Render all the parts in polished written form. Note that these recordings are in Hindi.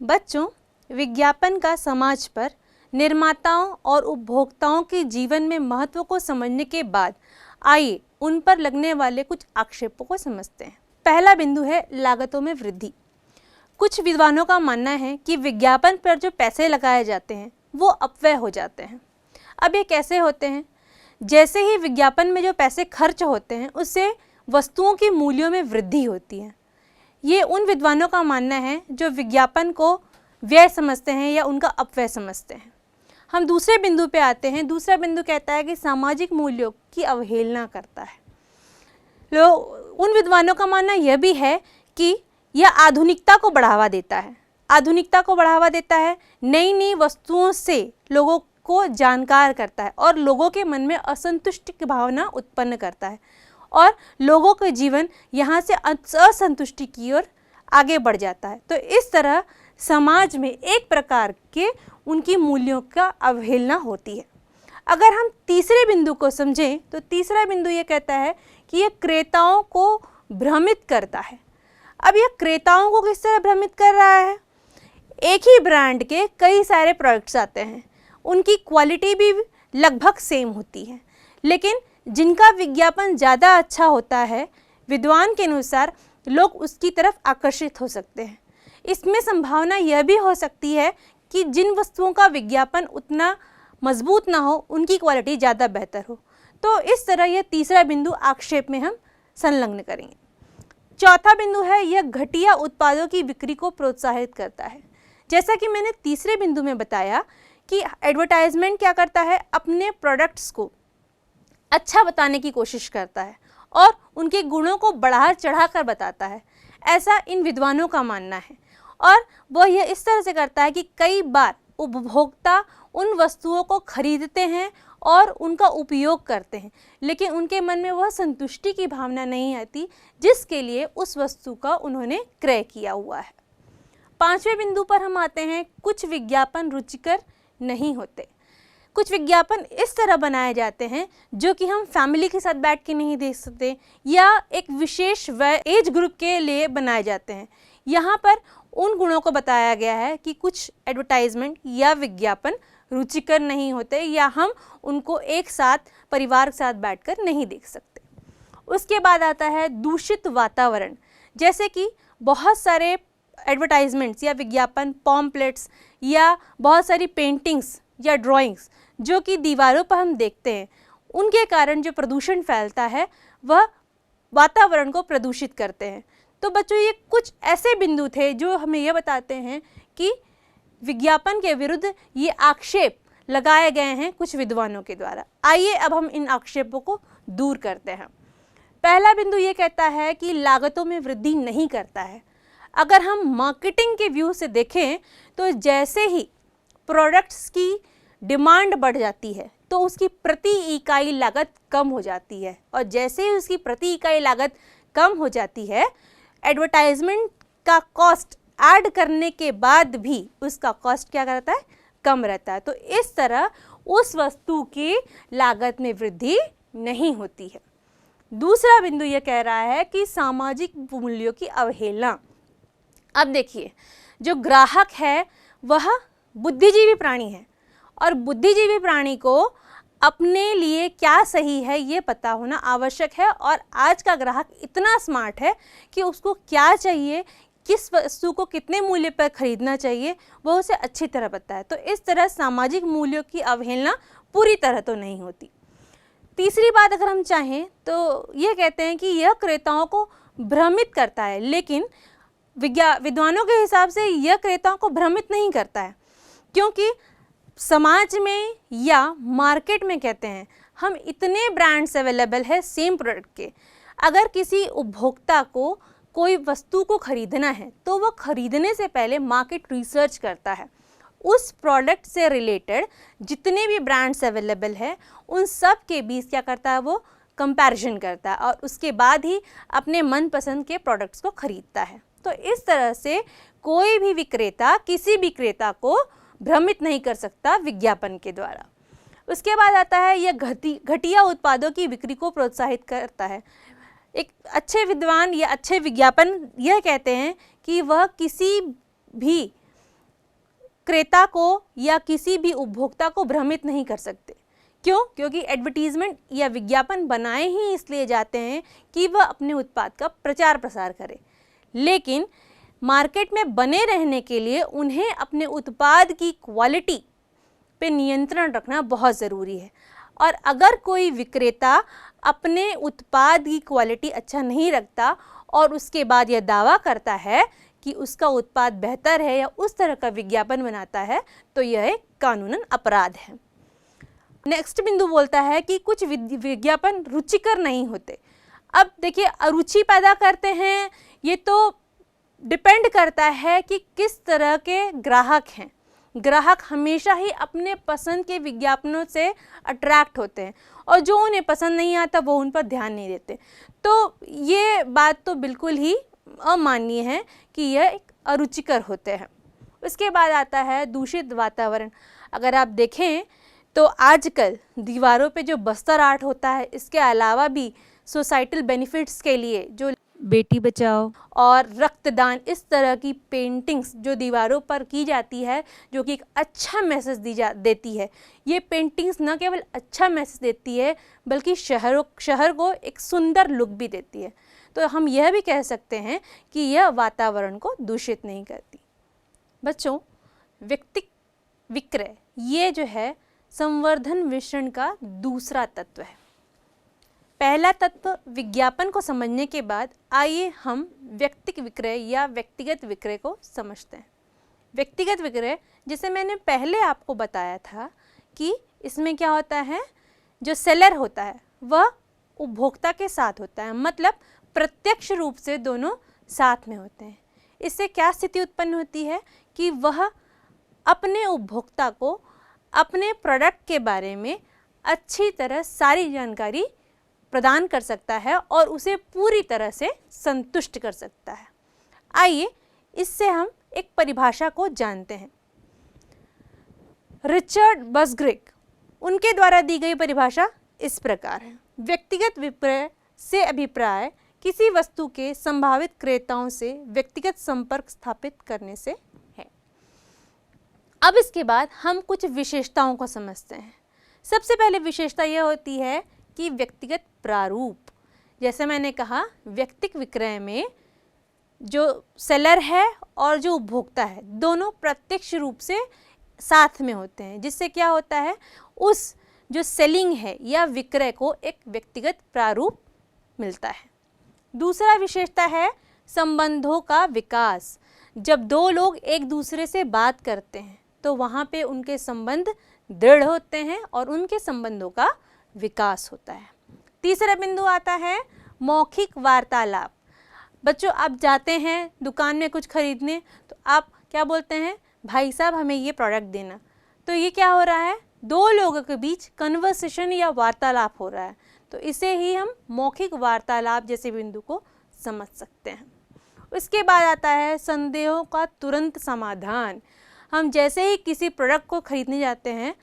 बच्चों, विज्ञापन का समाज पर निर्माताओं और उपभोक्ताओं के जीवन में महत्व को समझने के बाद आइए उन पर लगने वाले कुछ आक्षेपों को समझते हैं। पहला बिंदु है लागतों में वृद्धि। कुछ विद्वानों का मानना है कि विज्ञापन पर जो पैसे लगाए जाते हैं वो अपव्यय हो जाते हैं। अब ये कैसे होते हैं? जैसे ही विज्ञापन में जो पैसे खर्च होते हैं उससे वस्तुओं के मूल्यों में वृद्धि होती है। ये उन विद्वानों का मानना है जो विज्ञापन को व्यय समझते हैं या उनका अपव्यय समझते हैं। हम दूसरे बिंदु पे आते हैं। दूसरा बिंदु कहता है कि सामाजिक मूल्यों की अवहेलना करता है। उन विद्वानों का मानना यह भी है कि यह आधुनिकता को बढ़ावा देता है। आधुनिकता को बढ़ावा देता है, नई नई वस्तुओं से लोगों को जानकार करता है और लोगों के मन में असंतुष्टि की भावना उत्पन्न करता है और लोगों का जीवन यहाँ से असंतुष्टि की ओर आगे बढ़ जाता है। तो इस तरह समाज में एक प्रकार के उनकी मूल्यों का अवहेलना होती है। अगर हम तीसरे बिंदु को समझें तो तीसरा बिंदु ये कहता है कि यह क्रेताओं को भ्रमित करता है। अब यह क्रेताओं को किस तरह भ्रमित कर रहा है? एक ही ब्रांड के कई सारे प्रोडक्ट्स आते हैं, उनकी क्वालिटी भी लगभग सेम होती है, लेकिन जिनका विज्ञापन ज़्यादा अच्छा होता है, विद्वान के अनुसार लोग उसकी तरफ आकर्षित हो सकते हैं। इसमें संभावना यह भी हो सकती है कि जिन वस्तुओं का विज्ञापन उतना मजबूत ना हो उनकी क्वालिटी ज़्यादा बेहतर हो। तो इस तरह यह तीसरा बिंदु आक्षेप में हम संलग्न करेंगे। चौथा बिंदु है यह घटिया उत्पादों की बिक्री को प्रोत्साहित करता है। जैसा कि मैंने तीसरे बिंदु में बताया कि एडवर्टाइजमेंट क्या करता है, अपने प्रोडक्ट्स को अच्छा बताने की कोशिश करता है और उनके गुणों को बढ़ा चढ़ा कर बताता है। ऐसा इन विद्वानों का मानना है और वह यह इस तरह से करता है कि कई बार उपभोक्ता उन वस्तुओं को खरीदते हैं और उनका उपयोग करते हैं, लेकिन उनके मन में वह संतुष्टि की भावना नहीं आती जिसके लिए उस वस्तु का उन्होंने क्रय किया हुआ है। पांचवें बिंदु पर हम आते हैं, कुछ विज्ञापन रुचिकर नहीं होते। कुछ विज्ञापन इस तरह बनाए जाते हैं जो कि हम फैमिली के साथ बैठ के नहीं देख सकते या एक विशेष एज ग्रुप के लिए बनाए जाते हैं। यहाँ पर उन गुणों को बताया गया है कि कुछ एडवर्टाइजमेंट या विज्ञापन रुचिकर नहीं होते या हम उनको एक साथ परिवार के साथ बैठकर नहीं देख सकते। उसके बाद आता है दूषित वातावरण। जैसे कि बहुत सारे एडवर्टाइजमेंट्स या विज्ञापन, पॉम्पलेट्स या बहुत सारी पेंटिंग्स या ड्राइंग्स जो कि दीवारों पर हम देखते हैं, उनके कारण जो प्रदूषण फैलता है वह वातावरण को प्रदूषित करते हैं। तो बच्चों, ये कुछ ऐसे बिंदु थे जो हमें यह बताते हैं कि विज्ञापन के विरुद्ध ये आक्षेप लगाए गए हैं कुछ विद्वानों के द्वारा। आइए अब हम इन आक्षेपों को दूर करते हैं। पहला बिंदु ये कहता है कि लागतों में वृद्धि नहीं करता है। अगर हम मार्केटिंग के व्यू से देखें तो जैसे ही प्रोडक्ट्स की डिमांड बढ़ जाती है तो उसकी प्रति इकाई लागत कम हो जाती है और जैसे ही उसकी प्रति इकाई लागत कम हो जाती है, एडवर्टाइजमेंट का कॉस्ट ऐड करने के बाद भी उसका कॉस्ट क्या करता है? कम रहता है। तो इस तरह उस वस्तु की लागत में वृद्धि नहीं होती है। दूसरा बिंदु यह कह रहा है कि सामाजिक मूल्यों की अवहेलना। अब देखिए, जो ग्राहक है वह बुद्धिजीवी प्राणी है और बुद्धिजीवी प्राणी को अपने लिए क्या सही है ये पता होना आवश्यक है और आज का ग्राहक इतना स्मार्ट है कि उसको क्या चाहिए, किस वस्तु को कितने मूल्य पर खरीदना चाहिए, वह उसे अच्छी तरह पता है। तो इस तरह सामाजिक मूल्यों की अवहेलना पूरी तरह तो नहीं होती। तीसरी बात अगर हम चाहें तो ये कहते हैं कि यह क्रेताओं को भ्रमित करता है, लेकिन विद्वानों के हिसाब से यह क्रेताओं को भ्रमित नहीं करता है, क्योंकि समाज में या मार्केट में कहते हैं हम इतने ब्रांड्स अवेलेबल है सेम प्रोडक्ट के। अगर किसी उपभोक्ता को कोई वस्तु को खरीदना है तो वह खरीदने से पहले मार्केट रिसर्च करता है। उस प्रोडक्ट से रिलेटेड जितने भी ब्रांड्स अवेलेबल है उन सब के बीच क्या करता है, वो कंपैरिजन करता है और उसके बाद ही अपने मनपसंद के प्रोडक्ट्स को खरीदता है। तो इस तरह से कोई भी विक्रेता किसी भी क्रेता को भ्रमित नहीं कर सकता विज्ञापन के द्वारा। उसके बाद आता है यह घटिया उत्पादों की बिक्री को प्रोत्साहित करता है। एक अच्छे विद्वान या अच्छे विज्ञापन यह कहते हैं कि वह किसी भी क्रेता को या किसी भी उपभोक्ता को भ्रमित नहीं कर सकते। क्यों? क्योंकि एडवर्टीजमेंट या विज्ञापन बनाए ही इसलिए जाते हैं कि वह अपने उत्पाद का प्रचार प्रसार करे, लेकिन मार्केट में बने रहने के लिए उन्हें अपने उत्पाद की क्वालिटी पे नियंत्रण रखना बहुत ज़रूरी है। और अगर कोई विक्रेता अपने उत्पाद की क्वालिटी अच्छा नहीं रखता और उसके बाद यह दावा करता है कि उसका उत्पाद बेहतर है या उस तरह का विज्ञापन बनाता है, तो यह एक कानूनन अपराध है। नेक्स्ट बिंदु बोलता है कि कुछ विज्ञापन रुचिकर नहीं होते। अब देखिए, अरुचि पैदा करते हैं, ये तो डिपेंड करता है कि किस तरह के ग्राहक हैं। ग्राहक हमेशा ही अपने पसंद के विज्ञापनों से अट्रैक्ट होते हैं और जो उन्हें पसंद नहीं आता वो उन पर ध्यान नहीं देते। तो ये बात तो बिल्कुल ही अमाननीय है कि यह एक अरुचिकर होते हैं। उसके बाद आता है दूषित वातावरण। अगर आप देखें तो आजकल दीवारों पे जो बस्तर आर्ट होता है, इसके अलावा भी सोसाइटल बेनिफिट्स के लिए जो बेटी बचाओ और रक्तदान, इस तरह की पेंटिंग्स जो दीवारों पर की जाती है, जो कि एक अच्छा मैसेज देती है। ये पेंटिंग्स न केवल अच्छा मैसेज देती है बल्कि शहर को एक सुंदर लुक भी देती है। तो हम यह भी कह सकते हैं कि यह वातावरण को दूषित नहीं करती। बच्चों, व्यक्तिक विक्रय ये जो है संवर्धन मिश्रण का दूसरा तत्व है। पहला तत्व विज्ञापन को समझने के बाद आइए हम व्यक्तिक विक्रय या व्यक्तिगत विक्रय को समझते हैं। व्यक्तिगत विक्रय, जैसे मैंने पहले आपको बताया था कि इसमें क्या होता है, जो सेलर होता है वह उपभोक्ता के साथ होता है, मतलब प्रत्यक्ष रूप से दोनों साथ में होते हैं। इससे क्या स्थिति उत्पन्न होती है कि वह अपने उपभोक्ता को अपने प्रोडक्ट के बारे में अच्छी तरह सारी जानकारी प्रदान कर सकता है और उसे पूरी तरह से संतुष्ट कर सकता है। आइए इससे हम एक परिभाषा को जानते हैं। रिचर्ड बसग्रिक, उनके द्वारा दी गई परिभाषा इस प्रकार है। व्यक्तिगत विक्रय से अभिप्राय किसी वस्तु के संभावित क्रेताओं से व्यक्तिगत संपर्क स्थापित करने से है। अब इसके बाद हम कुछ विशेषताओं को समझते हैं। सबसे पहले विशेषता यह होती है कि व्यक्तिगत प्रारूप। जैसे मैंने कहा, व्यक्तिक विक्रय में जो सेलर है और जो उपभोक्ता है दोनों प्रत्यक्ष रूप से साथ में होते हैं, जिससे क्या होता है, उस जो सेलिंग है या विक्रय को एक व्यक्तिगत प्रारूप मिलता है। दूसरा विशेषता है संबंधों का विकास। जब दो लोग एक दूसरे से बात करते हैं तो वहाँ पे उनके संबंध दृढ़ होते हैं और उनके संबंधों का विकास होता है। तीसरा बिंदु आता है मौखिक वार्तालाप। बच्चों, आप जाते हैं दुकान में कुछ खरीदने, तो आप क्या बोलते हैं, भाई साहब हमें ये प्रोडक्ट देना। तो ये क्या हो रहा है, दो लोगों के बीच कन्वर्सेशन या वार्तालाप हो रहा है। तो इसे ही हम मौखिक वार्तालाप जैसे बिंदु को समझ सकते हैं। उसके बाद आता है संदेहों का तुरंत समाधान। हम जैसे ही किसी प्रोडक्ट को खरीदने जाते हैं,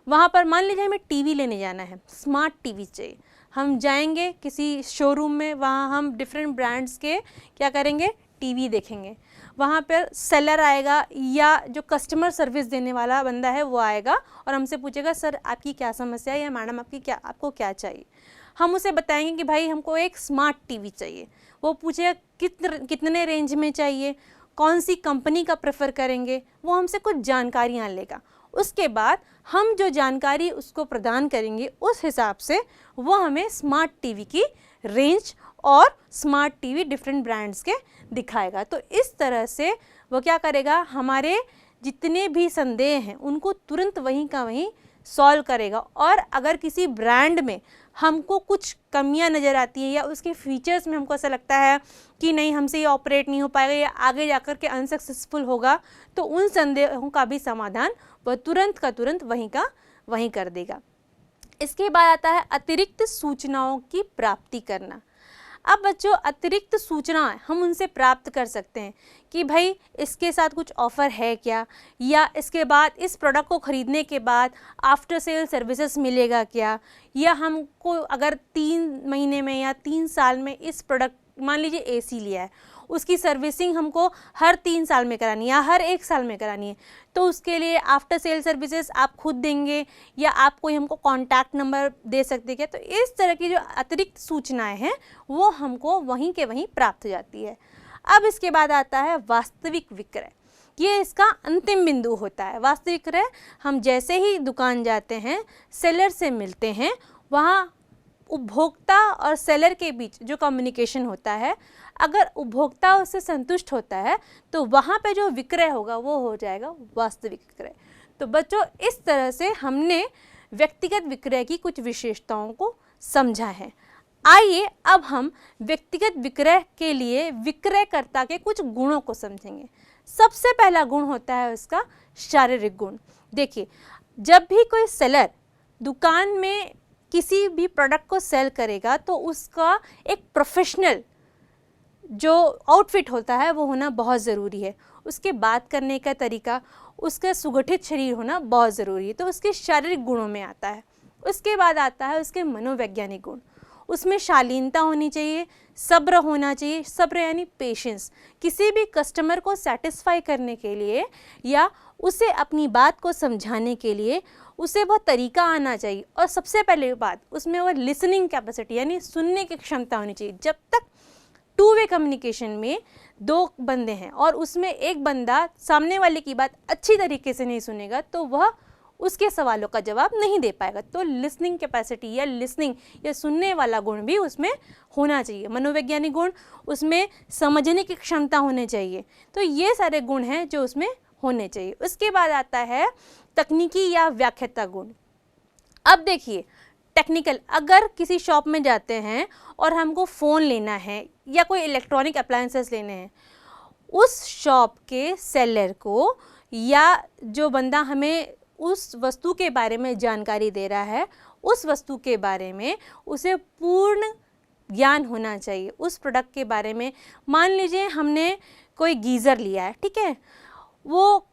वहाँ पर मान लीजिए हमें टीवी लेने जाना है, स्मार्ट टीवी चाहिए। हम जाएंगे किसी शोरूम में, वहाँ हम डिफरेंट ब्रांड्स के क्या करेंगे, टीवी देखेंगे। वहाँ पर सेलर आएगा या जो कस्टमर सर्विस देने वाला बंदा है वो आएगा और हमसे पूछेगा, सर आपकी क्या समस्या है या मैडम आपको क्या चाहिए। हम उसे बताएंगे कि भाई हमको एक स्मार्ट टीवी चाहिए। वो पूछेगा कितने रेंज में चाहिए, कौन सी कंपनी का प्रेफर करेंगे, वो हमसे कुछ जानकारियाँ लेगा। उसके बाद हम जो जानकारी उसको प्रदान करेंगे उस हिसाब से वो हमें स्मार्ट टीवी की रेंज और स्मार्ट टीवी डिफरेंट ब्रांड्स के दिखाएगा। तो इस तरह से वो क्या करेगा, हमारे जितने भी संदेह हैं उनको तुरंत वहीं का वहीं सॉल्व करेगा। और अगर किसी ब्रांड में हमको कुछ कमियां नज़र आती है या उसके फीचर्स में हमको ऐसा लगता है कि नहीं हमसे ये ऑपरेट नहीं हो पाएगा या आगे जाकर के अनसक्सेसफुल होगा, तो उन संदेहों का भी समाधान वह तुरंत का तुरंत वहीं कर देगा। इसके बाद आता है अतिरिक्त सूचनाओं की प्राप्ति करना। अब बच्चों, अतिरिक्त सूचना हम उनसे प्राप्त कर सकते हैं कि भाई इसके साथ कुछ ऑफ़र है क्या, या इसके बाद इस प्रोडक्ट को ख़रीदने के बाद आफ्टर सेल सर्विसेज मिलेगा क्या, या हमको अगर 3 महीने में या 3 साल में इस प्रोडक्ट, मान लीजिए एसी लिया है उसकी सर्विसिंग हमको हर 3 साल में करानी है या हर 1 साल में करानी है, तो उसके लिए आफ्टर सेल सर्विसेज आप खुद देंगे या आप कोई हमको कॉन्टैक्ट नंबर दे सकते क्या। तो इस तरह की जो अतिरिक्त सूचनाएं हैं वो हमको वहीं के वहीं प्राप्त हो जाती है। अब इसके बाद आता है वास्तविक विक्रय। ये इसका अंतिम बिंदु होता है। वास्तविक विक्रय, हम जैसे ही दुकान जाते हैं, सेलर से मिलते हैं, वहाँ उपभोक्ता और सेलर के बीच जो कम्युनिकेशन होता है, अगर उपभोक्ता उससे संतुष्ट होता है तो वहाँ पे जो विक्रय होगा वो हो जाएगा वास्तविक विक्रय। तो बच्चों, इस तरह से हमने व्यक्तिगत विक्रय की कुछ विशेषताओं को समझा है। आइए अब हम व्यक्तिगत विक्रय के लिए विक्रयकर्ता के कुछ गुणों को समझेंगे। सबसे पहला गुण होता है उसका शारीरिक गुण। देखिए, जब भी कोई सेलर दुकान में किसी भी प्रोडक्ट को सेल करेगा तो उसका एक प्रोफेशनल जो आउटफिट होता है वो होना बहुत ज़रूरी है। उसके बात करने का तरीका, उसका सुगठित शरीर होना बहुत ज़रूरी है। तो उसके शारीरिक गुणों में आता है। उसके बाद आता है उसके मनोवैज्ञानिक गुण। उसमें शालीनता होनी चाहिए, सब्र होना चाहिए। सब्र यानी पेशेंस। किसी भी कस्टमर को सेटिस्फाई करने के लिए या उसे अपनी बात को समझाने के लिए उसे वह तरीका आना चाहिए। और सबसे पहले बात, उसमें वह लिसनिंग कैपेसिटी यानी सुनने की क्षमता होनी चाहिए। जब तक टू वे कम्युनिकेशन में 2 बंदे हैं और उसमें एक बंदा सामने वाले की बात अच्छी तरीके से नहीं सुनेगा तो वह उसके सवालों का जवाब नहीं दे पाएगा। तो लिसनिंग कैपेसिटी या लिसनिंग या सुनने वाला गुण भी उसमें होना चाहिए। मनोवैज्ञानिक गुण, उसमें समझने की क्षमता होनी चाहिए। तो ये सारे गुण हैं जो उसमें होने चाहिए। उसके बाद आता है तकनीकी या व्याख्याता गुण। अब देखिए, टेक्निकल, अगर किसी शॉप में जाते हैं और हमको फ़ोन लेना है या कोई इलेक्ट्रॉनिक अप्लायंसेस लेने हैं, उस शॉप के सेलर को या जो बंदा हमें उस वस्तु के बारे में जानकारी दे रहा है, उस वस्तु के बारे में उसे पूर्ण ज्ञान होना चाहिए उस प्रोडक्ट के बारे में। मान लीजिए हमने कोई गीज़र लिया है, ठीक है, वो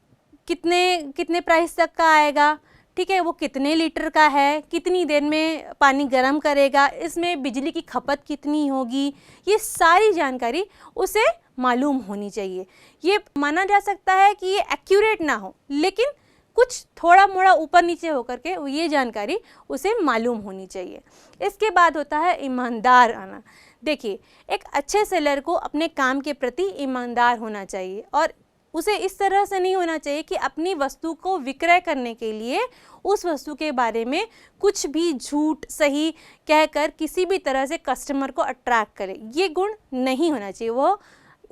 कितने प्राइस तक का आएगा, ठीक है, वो कितने लीटर का है, कितनी देर में पानी गर्म करेगा, इसमें बिजली की खपत कितनी होगी, ये सारी जानकारी उसे मालूम होनी चाहिए। ये माना जा सकता है कि ये एक्यूरेट ना हो, लेकिन कुछ थोड़ा मोड़ा ऊपर नीचे होकर के ये जानकारी उसे मालूम होनी चाहिए। इसके बाद होता है ईमानदार आना। देखिए, एक अच्छे सेलर को अपने काम के प्रति ईमानदार होना चाहिए और उसे इस तरह से नहीं होना चाहिए कि अपनी वस्तु को विक्रय करने के लिए उस वस्तु के बारे में कुछ भी झूठ सही कहकर किसी भी तरह से कस्टमर को अट्रैक्ट करे। ये गुण नहीं होना चाहिए। वो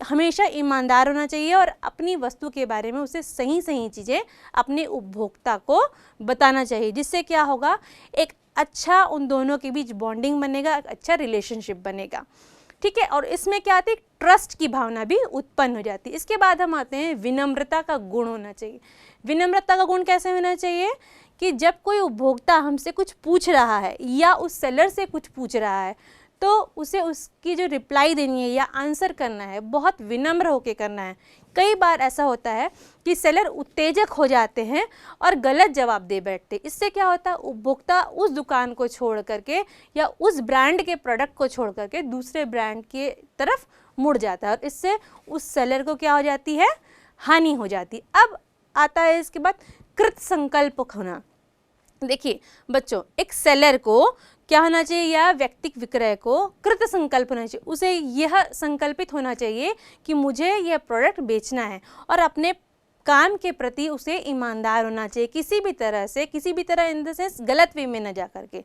हमेशा ईमानदार होना चाहिए और अपनी वस्तु के बारे में उसे सही सही चीज़ें अपने उपभोक्ता को बताना चाहिए, जिससे क्या होगा, एक अच्छा उन दोनों के बीच बॉन्डिंग बनेगा, एक अच्छा रिलेशनशिप बनेगा, ठीक है। और इसमें क्या आती है, ट्रस्ट की भावना भी उत्पन्न हो जाती है। इसके बाद हम आते हैं विनम्रता का गुण होना चाहिए। विनम्रता का गुण कैसे होना चाहिए कि जब कोई उपभोक्ता हमसे कुछ पूछ रहा है या उस सेलर से कुछ पूछ रहा है तो उसे उसकी जो रिप्लाई देनी है या आंसर करना है बहुत विनम्र होकर करना है। कई बार ऐसा होता है कि सेलर उत्तेजक हो जाते हैं और गलत जवाब दे बैठते। इससे क्या होता है, उपभोक्ता उस दुकान को छोड़ करके या उस ब्रांड के प्रोडक्ट को छोड़ करके दूसरे ब्रांड के तरफ मुड़ जाता है और इससे उस सेलर को क्या हो जाती है, हानि हो जाती। अब आता है इसके बाद कृत संकल्प होना। देखिए बच्चों, एक सेलर को क्या होना चाहिए या व्यक्तिक विक्रय को कृत संकल्प होना चाहिए। उसे यह संकल्पित होना चाहिए कि मुझे यह प्रोडक्ट बेचना है और अपने काम के प्रति उसे ईमानदार होना चाहिए। किसी भी तरह इन द सेंस गलत वे में न जा करके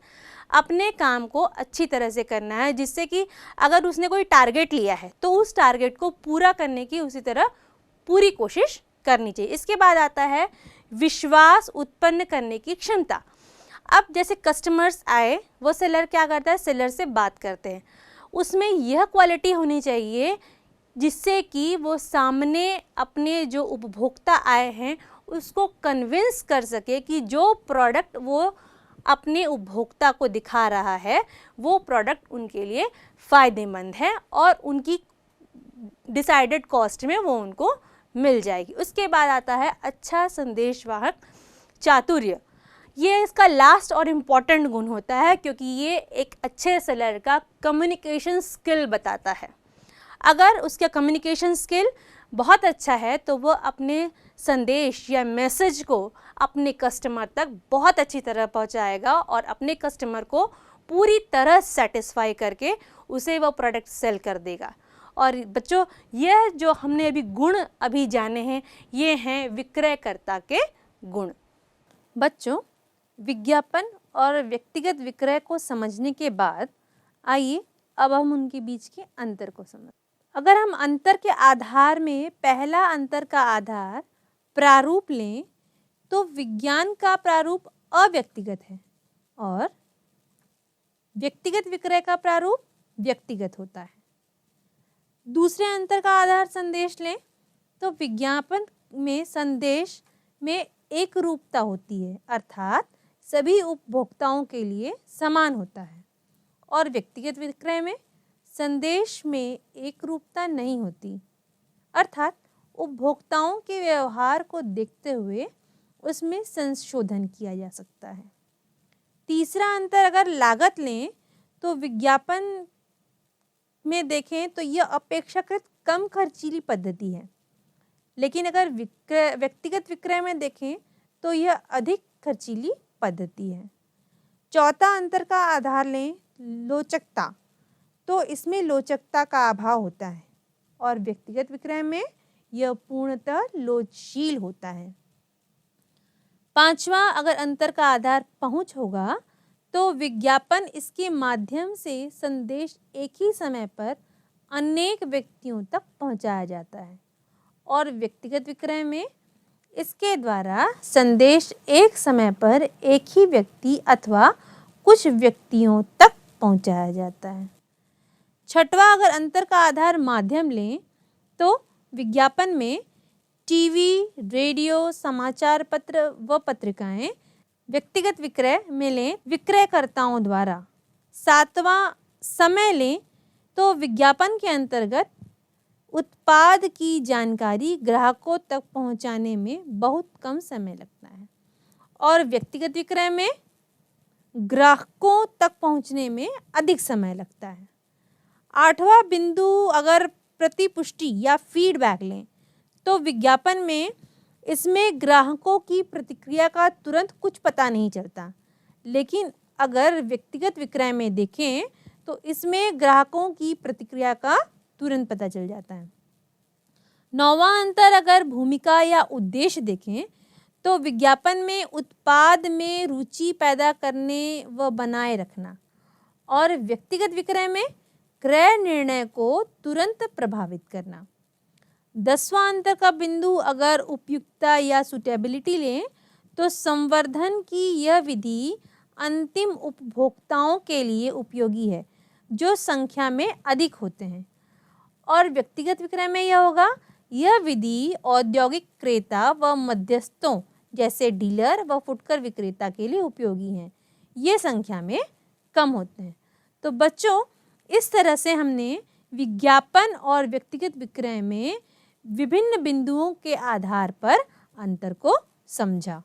अपने काम को अच्छी तरह से करना है, जिससे कि अगर उसने कोई टारगेट लिया है तो उस टारगेट को पूरा करने की उसी तरह पूरी कोशिश करनी चाहिए। इसके बाद आता है विश्वास उत्पन्न करने की क्षमता। अब जैसे कस्टमर्स आए, वो सेलर क्या करता है, सेलर से बात करते हैं, उसमें यह क्वालिटी होनी चाहिए जिससे कि वो सामने अपने जो उपभोक्ता आए हैं उसको कन्विंस कर सके कि जो प्रोडक्ट वो अपने उपभोक्ता को दिखा रहा है वो प्रोडक्ट उनके लिए फ़ायदेमंद है और उनकी डिसाइडेड कॉस्ट में वो उनको मिल जाएगी। उसके बाद आता है अच्छा संदेशवाहक चातुर्य। ये इसका लास्ट और इम्पॉर्टेंट गुण होता है क्योंकि ये एक अच्छे सेलर का कम्युनिकेशन स्किल बताता है। अगर उसका कम्युनिकेशन स्किल बहुत अच्छा है तो वो अपने संदेश या मैसेज को अपने कस्टमर तक बहुत अच्छी तरह पहुंचाएगा और अपने कस्टमर को पूरी तरह सेटिस्फाई करके उसे वो प्रोडक्ट सेल कर देगा। और बच्चों, यह जो हमने गुण अभी जाने हैं, ये हैं विक्रयकर्ता के गुण। बच्चों, विज्ञापन और व्यक्तिगत विक्रय को समझने के बाद आइए अब हम उनके बीच के अंतर को समझें। अगर हम अंतर के आधार में पहला अंतर का आधार प्रारूप लें तो विज्ञान का प्रारूप अव्यक्तिगत है और व्यक्तिगत विक्रय का प्रारूप व्यक्तिगत होता है। दूसरे अंतर का आधार संदेश लें तो विज्ञापन में संदेश में एक रूपता होती है, अर्थात सभी उपभोक्ताओं के लिए समान होता है, और व्यक्तिगत विक्रय में संदेश में एक रूपता नहीं होती, अर्थात उपभोक्ताओं के व्यवहार को देखते हुए उसमें संशोधन किया जा सकता है। तीसरा अंतर अगर लागत लें तो विज्ञापन में देखें तो यह अपेक्षाकृत कम खर्चीली पद्धति है, लेकिन अगर व्यक्तिगत विक्रय में देखें तो यह अधिक खर्चीली पद्धति है। चौथा अंतर का आधार लें लोचकता, तो इसमें लोचकता का अभाव होता है और व्यक्तिगत विक्रय में यह पूर्णतः लोचशील होता है। पांचवा अगर अंतर का आधार पहुंच होगा तो विज्ञापन इसके माध्यम से संदेश एक ही समय पर अनेक व्यक्तियों तक पहुंचाया जाता है, और व्यक्तिगत विक्रय में इसके द्वारा संदेश एक समय पर एक ही व्यक्ति अथवा कुछ व्यक्तियों तक पहुंचाया जाता है। छठवां अगर अंतर का आधार माध्यम लें तो विज्ञापन में टीवी, रेडियो, समाचार पत्र व पत्रिकाएं, व्यक्तिगत विक्रय में लें विक्रयकर्ताओं द्वारा। सातवां समय लें तो विज्ञापन के अंतर्गत उत्पाद की जानकारी ग्राहकों तक पहुंचाने में बहुत कम समय लगता है और व्यक्तिगत विक्रय में ग्राहकों तक पहुंचने में अधिक समय लगता है। आठवां बिंदु अगर प्रतिपुष्टि या फीडबैक लें तो विज्ञापन में इसमें ग्राहकों की प्रतिक्रिया का तुरंत कुछ पता नहीं चलता, लेकिन अगर व्यक्तिगत विक्रय में देखें तो इसमें ग्राहकों की प्रतिक्रिया का तुरंत पता चल जाता है। नौवां अंतर अगर भूमिका या उद्देश्य देखें तो विज्ञापन में उत्पाद में रुचि पैदा करने व बनाए रखना और व्यक्तिगत विक्रय में क्रय निर्णय को तुरंत प्रभावित करना। 10वां अंतर का बिंदु अगर उपयुक्तता या सुटेबिलिटी लें तो संवर्धन की यह विधि अंतिम उपभोक्ताओं के लिए उपयोगी है जो संख्या में अधिक होते हैं, और व्यक्तिगत विक्रय में यह होगा यह विधि औद्योगिक क्रेता व मध्यस्थों जैसे डीलर व फुटकर विक्रेता के लिए उपयोगी हैं, ये संख्या में कम होते हैं। तो बच्चों, इस तरह से हमने विज्ञापन और व्यक्तिगत विक्रय में विभिन्न बिंदुओं के आधार पर अंतर को समझा।